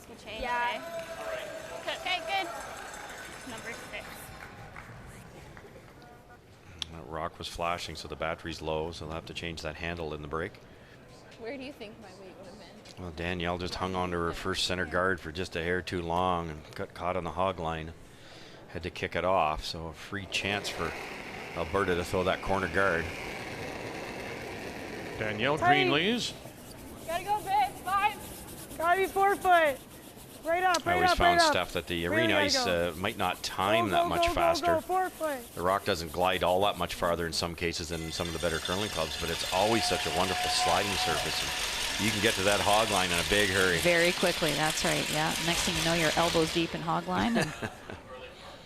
will change. Yeah. Okay, good. Number 6. Rocque was flashing, so the battery's low, so they'll have to change that handle in the break. Where do you think my weight would have been? Well, Danielle just hung on to her first center guard for just a hair too long and got caught on the hog line. Had to kick it off, so a free chance for Alberta to throw that corner guard. Danielle Greenlees. Gotta go, babe. 5. Gotta be 4 foot. Right up, I right always up, found right up. stuff that the Really arena gotta ice go. might not time Go, that go, much go, faster. Go, 4 foot. The Rocque doesn't glide all that much farther in some cases than some of the better curling clubs, but it's always such a wonderful sliding surface. And you can get to that hog line in a big hurry. Very quickly, that's right, yeah. Next thing you know, you're elbows deep in hog line. And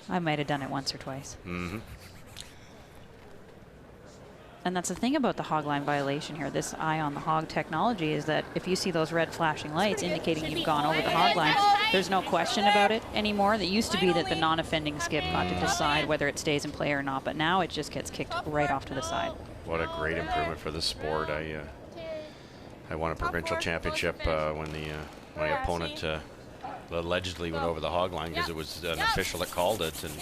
I might have done it once or twice. Mm-hmm. And that's the thing about the hog line violation here, this eye on the hog technology, is that if you see those red flashing lights indicating you've gone over the hog line, there's no question about it anymore. That used to be that the non-offending skip got to decide whether it stays in play or not, but now it just gets kicked right off to the side. What a great improvement for the sport. I won a provincial championship when my opponent allegedly went over the hog line because it was an official that called it. And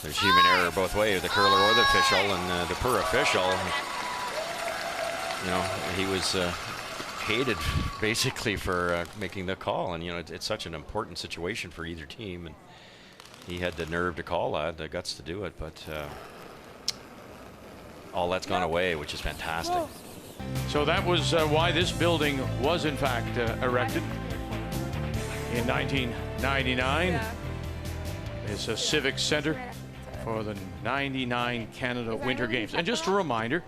there's human error both ways, the curler or the official, and the per official, you know, he was hated basically for making the call. And, you know, it's such an important situation for either team. And he had the nerve to call that, the guts to do it, but all that's gone away, which is fantastic. So that was why this building was in fact erected in 1999. It's a civic center for the 99 Canada Winter Games. And just a reminder,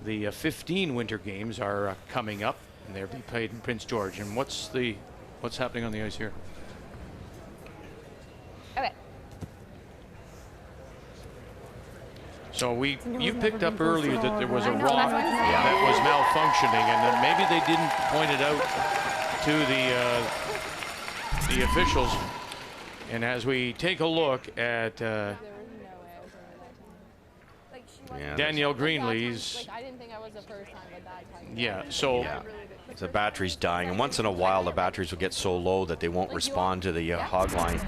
the 15 Winter Games are coming up, and they'll be played in Prince George. And what's happening on the ice here? Okay. So you picked up earlier that there was a rock that was malfunctioning, and maybe they didn't point it out to the officials. And as we take a look at Danielle Greenlees, I didn't think I was the first time that died. yeah, so the battery's dying, and once in a while the batteries will get so low that they won't respond to the hog line.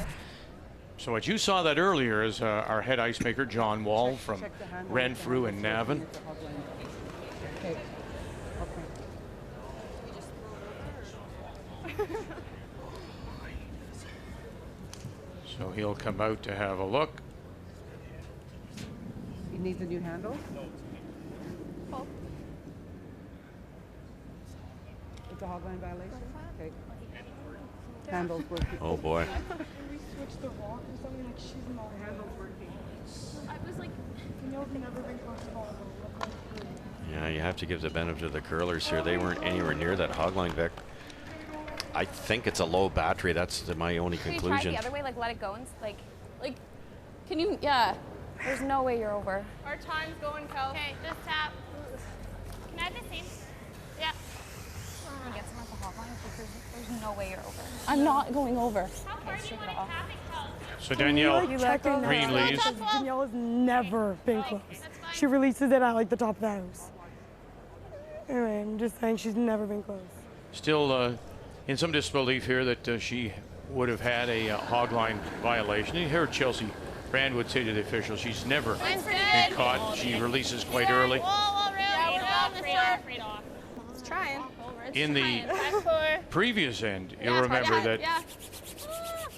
So what you saw that earlier is our head ice maker, John Wall from Renfrew and Navan. So he'll come out to have a look. He needs a new handle? Oh. It's a hog line violation? Okay. Handle's working. Oh boy. Switch the rock or something, like she's not handles working. I was like, Danielle's never been close to ball. Yeah, you have to give the benefit of the curlers here. They weren't anywhere near that hog line, Vic. I think it's a low battery. That's my only conclusion. Can you try the other way, like let it go and like, can you? Yeah. There's no way you're over. Our time's going, Kel. Okay, just tap. Can I have the same? Yeah. Can you get some at the hot line? There's no way you're over. I'm not going over. How far do you want to tap it, Kel? So Danielle Checking Greenlees. Danielle has never been close. She releases it at like the top of the house. Anyway, I'm just saying she's never been close. Still in some disbelief here that she would have had a hog line violation. You heard Chelsea Brandwood say to the officials she's never been caught. She releases quite early. It's trying. In the previous end, you'll remember that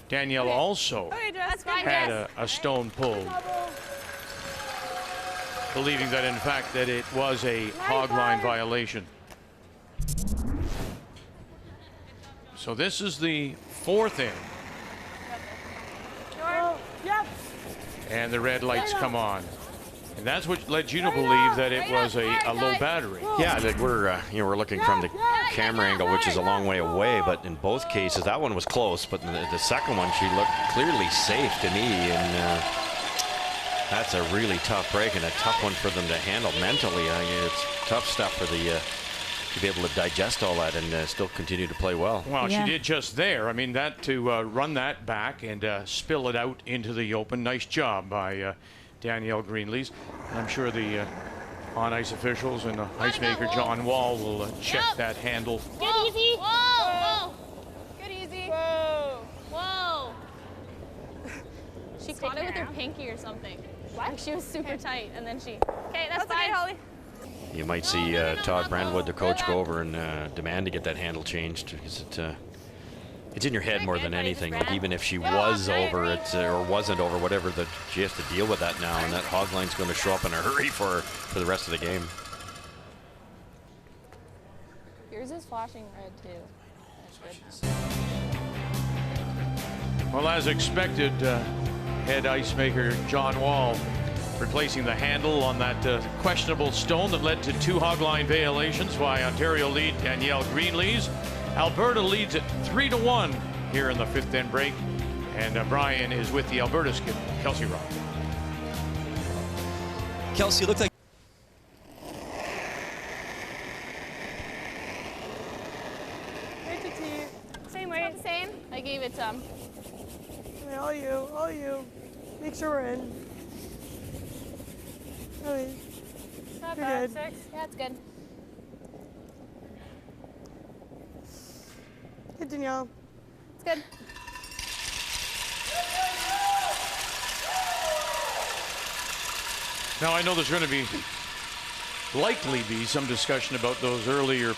Danielle also had a stone pulled, believing that in fact that it was a hog line violation. So this is the fourth end. And the red lights come on. And that's what led you to believe that it was a low battery. Yeah, that we're looking from the camera angle, which is a long way away. But in both cases, that one was close. But the second one, she looked clearly safe to me. And that's a really tough break and a tough one for them to handle mentally. I mean, it's tough stuff for to be able to digest all that and still continue to play well. Well, she did just there. I mean, that to run that back and spill it out into the open. Nice job by Danielle Greenlees. I'm sure the on-ice officials and the ice maker John Wall will check that handle. Good easy. Whoa. Good easy. She caught it with her pinky or something. What? Like she was super tight, and then she. Okay, that's fine. Okay, Holly. You might see Todd Brandwood, the coach, go over and demand to get that handle changed, because it's in your head more than anything. Like, even if she was over it or wasn't over, whatever, that she has to deal with that now, and that hog line's going to show up in a hurry for the rest of the game. Yours is flashing red too. Well, as expected, head ice maker John Wall replacing the handle on that questionable stone that led to 2 hog line violations by Ontario lead Danielle Greenlees. Alberta leads at 3-1 here in the 5th end break. And Brian is with the Alberta skip, Kelsey Rocque. Kelsey, looked like Same way. Same. I gave it some. Hey, all you. Make sure we're in. Really? Not You're bad. good. 6. Yeah, it's good. Good, Danielle. It's good. Now, I know there's going to likely be some discussion about those earlier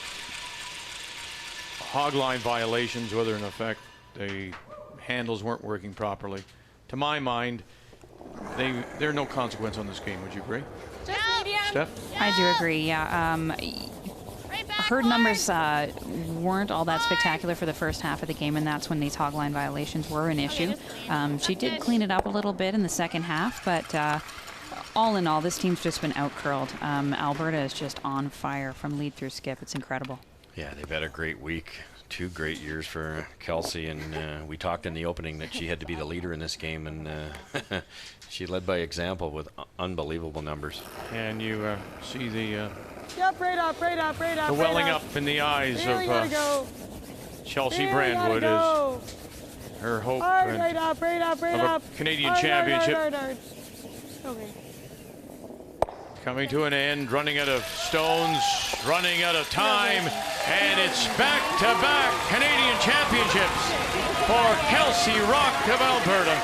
hog line violations, whether in effect the handles weren't working properly. To my mind, there are no consequence on this game. Would you agree? Just medium. Steph? I do agree, yeah. Her numbers weren't all that spectacular for the first half of the game, and that's when these hog line violations were an issue. She did clean it up a little bit in the second half, but all in all, this team's just been out-curled. Alberta is just on fire from lead through skip. It's incredible. Yeah, they've had a great week. 2 great years for Kelsey, and we talked in the opening that she had to be the leader in this game, and she led by example with unbelievable numbers. And you see the Yep, right up. the welling up in the eyes Really gotta of go. Chelsea Really Brandwood gotta is her hope Hard, and right up. of a Canadian Hard, championship hard. Okay. coming to an end, running out of stones, running out of time, and it's back-to-back Canadian championships for Kelsey Rocque of Alberta.